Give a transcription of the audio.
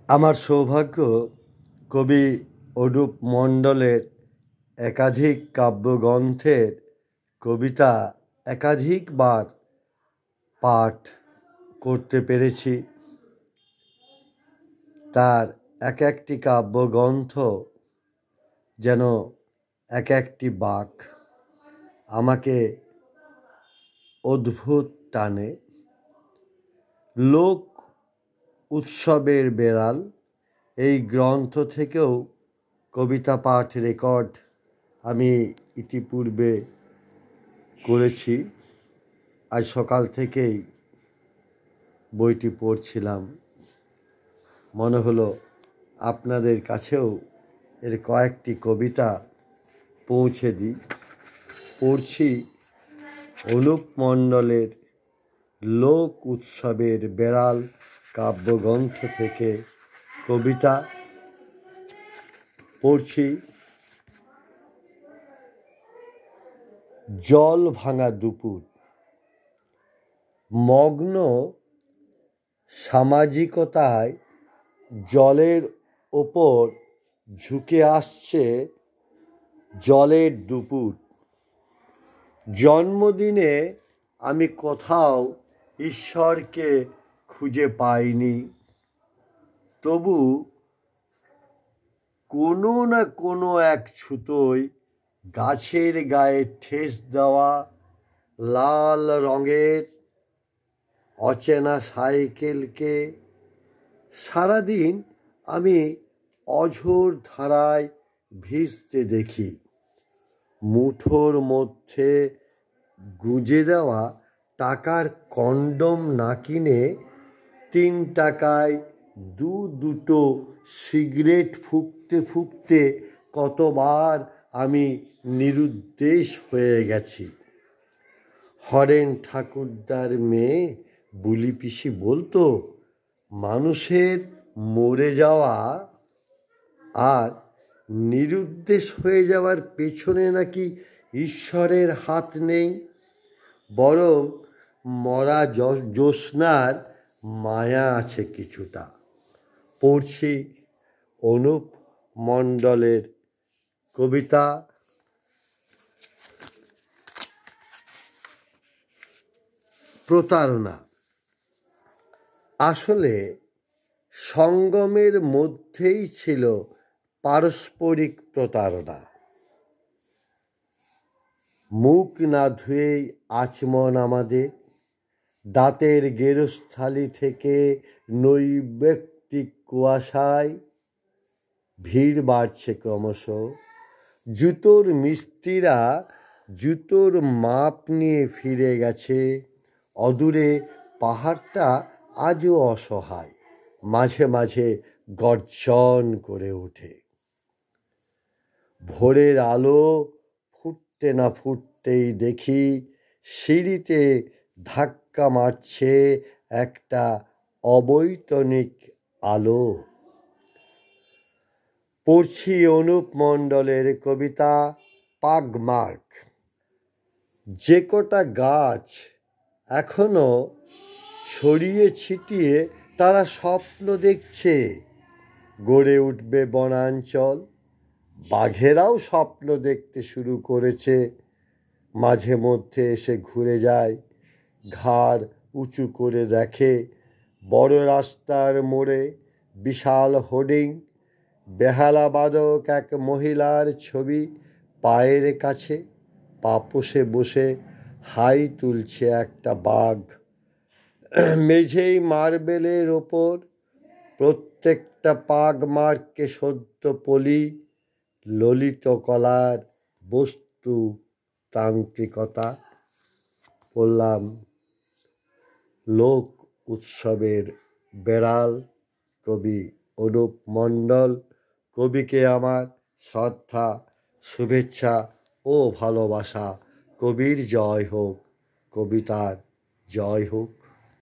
আমার সৌভাগ্য কবি অনুপ মণ্ডলের একাধিক কাব্যগ্রন্থের কবিতা একাধিকবার পাঠ করতে পেরেছি। তার এক একটি কাব্যগ্রন্থ যেন এক একটি বাঁক, আমাকে অদ্ভুত টানে। লোক উৎসবের বেড়াল এই গ্রন্থ থেকেও কবিতা পাঠ রেকর্ড আমি ইতিপূর্বে করেছি। আজ সকাল থেকেই বইটি পড়ছিলাম, মনে হলো আপনাদের কাছেও এর কয়েকটি কবিতা পৌঁছে দিই। পড়ছি অনুপ মণ্ডলের লোক উৎসবের বেড়াল কাব্যগ্রন্থ থেকে কবিতা পড়ছি। জল ভাঙা দুপুর। মগ্ন সামাজিকতায় জলের ওপর ঝুঁকে আসছে জলের দুপুর। জন্মদিনে আমি কোথাও ঈশ্বরকে খুঁজে পাইনি, তবু কোনো না কোনো এক ছুতোয় গাছের গায়ে ঠেস দেওয়া লাল রঙের অচেনা সাইকেলকে সারাদিন আমি অঝোর ধারায় ভিজতে দেখি। মুঠোর মধ্যে গুঁজে দেওয়া টাকার কন্ডম না কিনে 3 টাকায় দুটো সিগারেট ফুঁকতে ফুঁকতে কতবার আমি নিরুদ্দেশ হয়ে গেছি। হরেন ঠাকুরদার মেয়ে বুলি পিসি বলতো, মানুষের মরে যাওয়া আর নিরুদ্দেশ হয়ে যাওয়ার পেছনে নাকি ঈশ্বরের হাত নেই, বরং মরা জ্যোৎস্নার মায়া আছে কিছুটা। পড়ছি অনুপ মণ্ডলের কবিতা প্রতারণা। আসলে সঙ্গমের মধ্যেই ছিল পারস্পরিক প্রতারণা। মুখ না ধুয়েই আচমন আমাদের দাঁতের গেরস্থালি থেকে নৈবেক্তিক কুয়াশায় ভিড় বাড়ছে ক্রমশ। জুতোর মিস্ত্রিরা জুতোর মাপ নিয়ে ফিরে গেছে। অদূরে পাহাড়টা আজও অসহায়, মাঝে মাঝে গর্জন করে ওঠে। ভোরের আলো ফুটতে না ফুটতেই দেখি সিঁড়িতে ধাক্কা মারছে একটা অবৈতনিক আলো। পড়ছি অনুপ মণ্ডলের কবিতা পাগমার্ক। যে কটা গাছ এখনো ছড়িয়ে ছিটিয়ে তারা স্বপ্ন দেখছে গড়ে উঠবে বনাঞ্চল। বাঘেরাও স্বপ্ন দেখতে শুরু করেছে, মাঝে মধ্যে এসে ঘুরে যায়, ঘাড় উঁচু করে দেখে বড় রাস্তার মোড়ে বিশাল হোর্ডিং, বেহালাবাদক এক মহিলার ছবি পায়ের কাছে পাপোশে বসে হাই তুলছে একটা বাঘ। মেঝেই মার্বেলের ওপর প্রত্যেকটা পাগমার্ককে সদ্য পলি ললিত কলার বস্তু তান্ত্রিকতা। বললাম লোক উৎসবের বেড়াল, কবি অনুপ মণ্ডল। কবিকে আমার শ্রদ্ধা, শুভেচ্ছা ও ভালোবাসা। কবির জয় হোক, কবিতার জয় হোক।